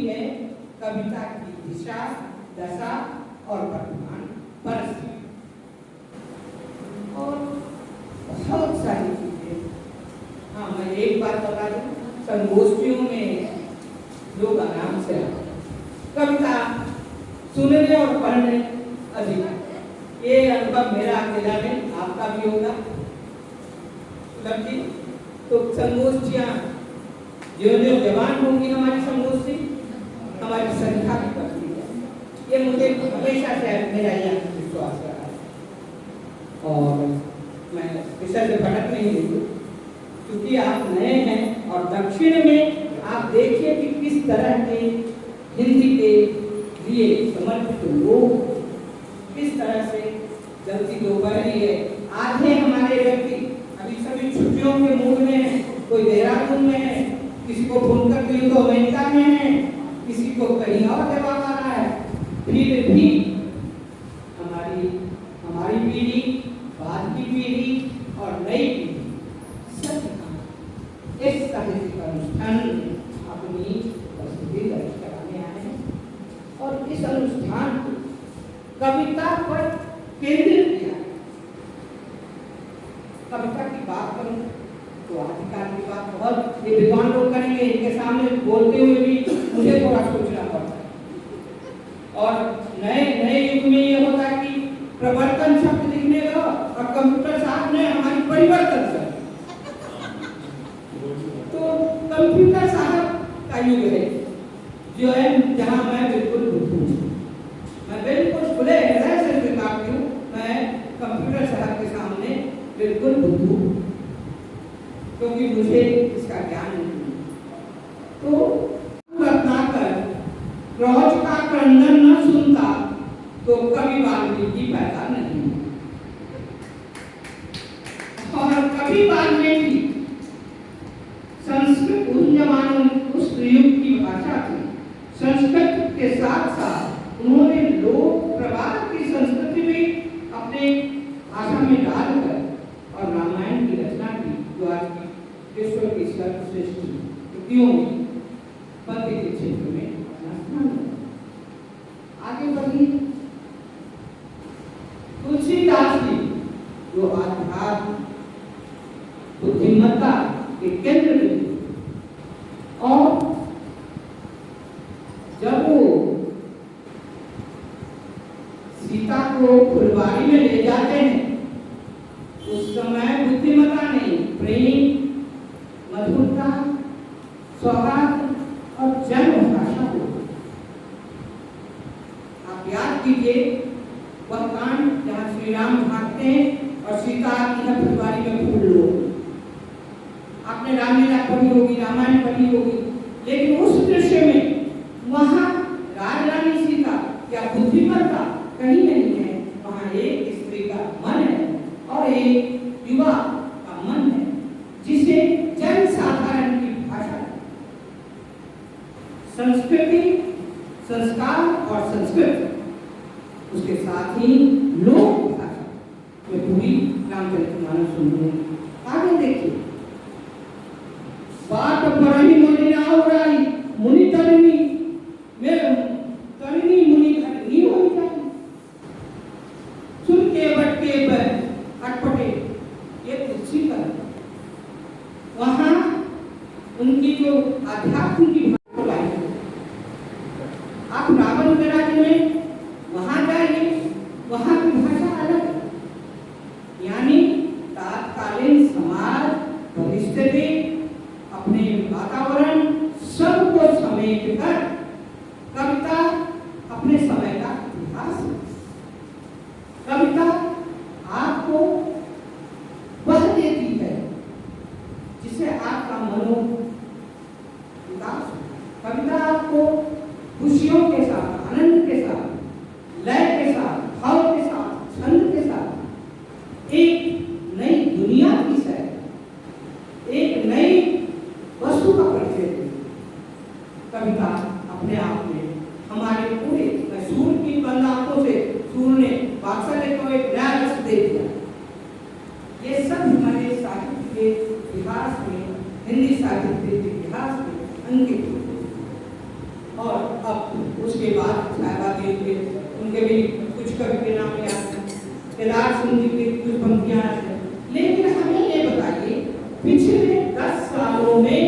है कविता की दिशा, दशा और वर्तमान परिस्थिति और बहुत सारी चीजें। हाँ, मैं एक बात बता दूं, संगोष्ठियों में लोग आराम से कविता सुनने और पढ़ने अधिक। ये अनुभव मेरा अकेला नहीं, आपका भी होगा। तो संगोष्ठियाँ जो जवान होंगी हमारी संगोष्ठी, हमारी संख्या भी बढ़ती है। ये मुझे हमेशा से मेरा यह विश्वास रहा है और मैं विषय से भटक नहीं रही, क्योंकि आप नए हैं। और दक्षिण में आप देखिए कि किस तरह के हिंदी के लिए समर्पित लोग किस तरह से जल्दी दोपहरी है। आधे हमारे व्यक्ति अभी सभी छुट्टियों के मूड में है, कोई देहरादून में है, किसी को फोन करते हैं तो अमेरिका में है, किसी को कहीं और जवाब आ रहा है। फिर भी हमारी पीढ़ी, बाद की पीढ़ी और नई पीढ़ी सब इस साहित्यिक अनुष्ठान में अपनी उपस्थिति दर्ज कराने आए हैं और इस अनुष्ठान को कविता पर केंद्रित किया। कविता की बात करूं तो आधिकार की बात बहुत ये विद्वान लोग करेंगे, इनके सामने बोलते हुए भी मुझे थोड़ा सोचना पड़ता है। और नए युग में ये होता है कि प्रवर्तन शब्द लिखने का और कंप्यूटर साहब ने हमारी परिवर्तन कर। तो कंप्यूटर साहब का युग है जो है जहां मैं बिल्कुल खुले हृदय से स्वीकारती हूँ। मैं कंप्यूटर साहब के सामने बिल्कुल बुद्धू, क्योंकि मुझे इसका ज्ञान नहीं। तो रत्नाकर रोज का क्रंदन न सुनता तो कवि वाल्मीकि पैदा नहीं। और कवि वाल्मीकि संस्कृत उन जमानों उस युग की भाषा थी। संस्कृत के साथ साथ उन्होंने लोक प्रवाह की संस्कृति भी अपने भाषा में डालकर और रामायण की रचना की, जो आज की विश्व की सर्वश्रेष्ठ कृतियों में पद्य के क्षेत्र में अपना स्थान है। आगे बढ़ी तुलसीदास जी, जो आध्यात्म बुद्धिमत्ता के केंद्र में, और जब वो सीता को फुलवारी में ले जाते हैं उस समय बुद्धिमत्ता नहीं, प्रेम, मधुरता, सौहार्द और जन्म भाषा को। आप याद कीजिए वह कांड जहाँ श्री राम भागते हैं और सीता आती है फुलवारी में फूल लो। आपने रामलीला पढ़ी होगी, रामायण पढ़ी होगी, लेकिन उस दृश्य में वहाँ राजरानी सीता क्या बुद्धिमत्ता कहीं नहीं है। वहाँ एक स्त्री का मन है और एक युवा का मन है, जिसे जन साधारण की भाषा, संस्कृति, संस्कार और संस्कृत, उसके साथ ही लोक भाषा में पूरी रामचरितमानस सुनते हैं। आगे देखिए, बात परही मुनि राउराई मुनि तरिणी मेरे तरिणी मुनि धरनी हो जाए। सुन के बटके पर अटपटे ये तुलसी का वहाँ उनकी जो आध्यात्म की भाषा है। आप रावण के राज्य में वहाँ जाइए, वहाँ की भाषा अलग है। यानी तात्कालीन समाज परिस्थिति, अपने वातावरण सबको समेट कर कविता अपने समय का इतिहास है। कविता आपको वह देती है जिसे आपका मनोविकास हो। कविता आपको खुशियों के साथ, आनंद के साथ, लय के साथ, भाव के साथ, छंद के साथ एक नई दुनिया की सैर, एक नई वस्तु का परिचय देती। कविता अपने आप में हमारे पूरे सूर्य की बंद आंखों से सूर्य ने वात्सल्य को एक नया रस दे दिया। ये सब हमारे साहित्य के इतिहास में, हिंदी साहित्य के इतिहास में अंकित होते हैं। और अब उसके बाद साहिबा देव के उनके भी कुछ कवि के नाम याद हैं, केदार सिंह जी की कुछ पंक्तियां हैं। लेकिन हमें ये बताइए, पिछले 10 सालों में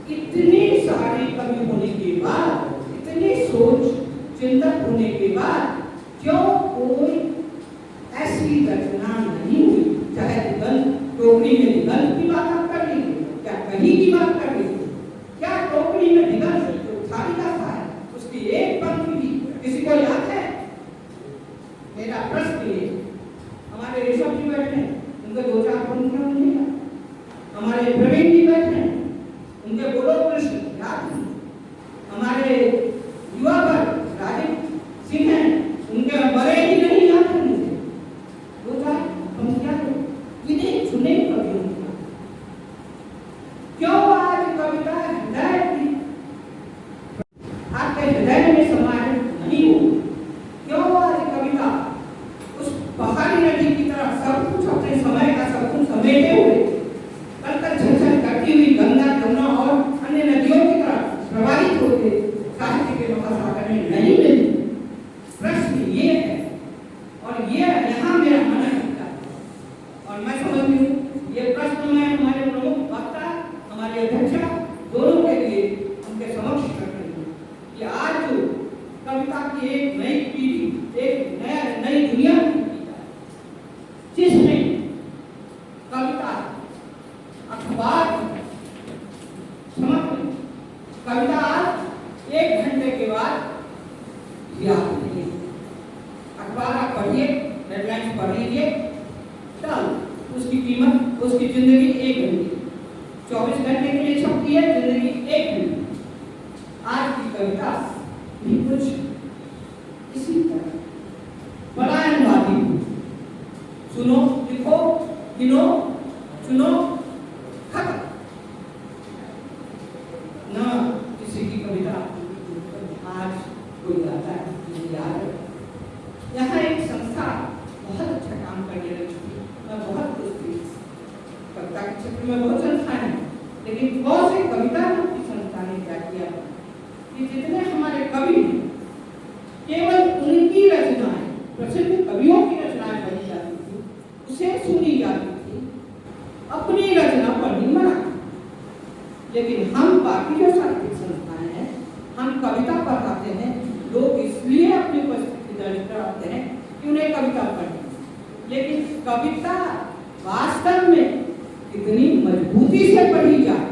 इतने सारे कवि होने के बाद, इतने सोच चिंतक होने के बाद क्यों कोई ऐसी रचना नहीं हुई? चाहे निबंध टोकरी में निबंध की बात आप कर लीजिए, क्या कहीं की बात कर लीजिए, क्या टोकरी में निबंध जो थाली का है उसकी एक पंक्ति भी किसी को याद है? मेरा प्रश्न ये, हमारे ऋषभ जी बैठे हैं, उनके 2-4 पंक्तियां मुझे याद, हमारे प्रवीण जी बैठे हैं, उनके बोलो कृष्ण याद है, हमारे युवा पर राजीव सिंह हैं, उनके बड़े ही नहीं याद है मुझे। 2-4 पंक्तियां इन्हें चुने कवियों का क्यों आज कविता हृदय की आपके हृदय में समाहित नहीं हो? क्यों आज कविता उस पहाड़ी नदी की तरह सब कुछ अपने समय का सब कुछ समेटे हुए कल झलझल करती हुई गंगा यमुना और अन्य नदियों की तरह प्रवाहित होते साहित्य के महासागर में नहीं मिली? प्रश्न ये है, और ये यहाँ मेरा मन लगता है, और मैं समझती हूँ ये प्रश्न मैं हमारे प्रमुख वक्ता, हमारे अध्यक्ष दोनों के लिए उनके समक्ष रख रही हूँ कि आज जो कविता की एक नई पीढ़ी, एक नई दुनिया जिसमें कविता अखबार समझ, कविता 1 घंटे के बाद याद नहीं, अखबार आप पढ़िए, हेडलाइंस पढ़ लीजिए, चल उसकी कीमत, उसकी जिंदगी 1 घंटे, 24 घंटे के लिए छपती है, जिंदगी 1 घंटे। आज की कविता भी कुछ इसी तरह पलायनवादी, सुनो लिखो गिनो चुनो खत्म, ना किसी की कविता आज कोई आता है याद है। यहाँ एक संस्था बहुत अच्छा काम करने लगी, मैं बहुत खुश थी। कविता के क्षेत्र में बहुत संस्थाएं हैं, लेकिन कौन से कविता की संस्था ने क्या किया कि जितने हमारे कवि केवल उनकी रचनाएं, प्रसिद्ध कवियों की रचनाएं पढ़ी जाती थी, उसे सुनी जाती थी, अपनी रचना पढ़नी मना। लेकिन हम बाकी जो साहित्यिक संस्थाएं हैं, हम कविता पढ़ाते हैं, लोग इसलिए अपनी उपस्थिति दर्ज कराते हैं कि उन्हें कविता पढ़नी, लेकिन कविता वास्तव में कितनी मजबूती से पढ़ी जाए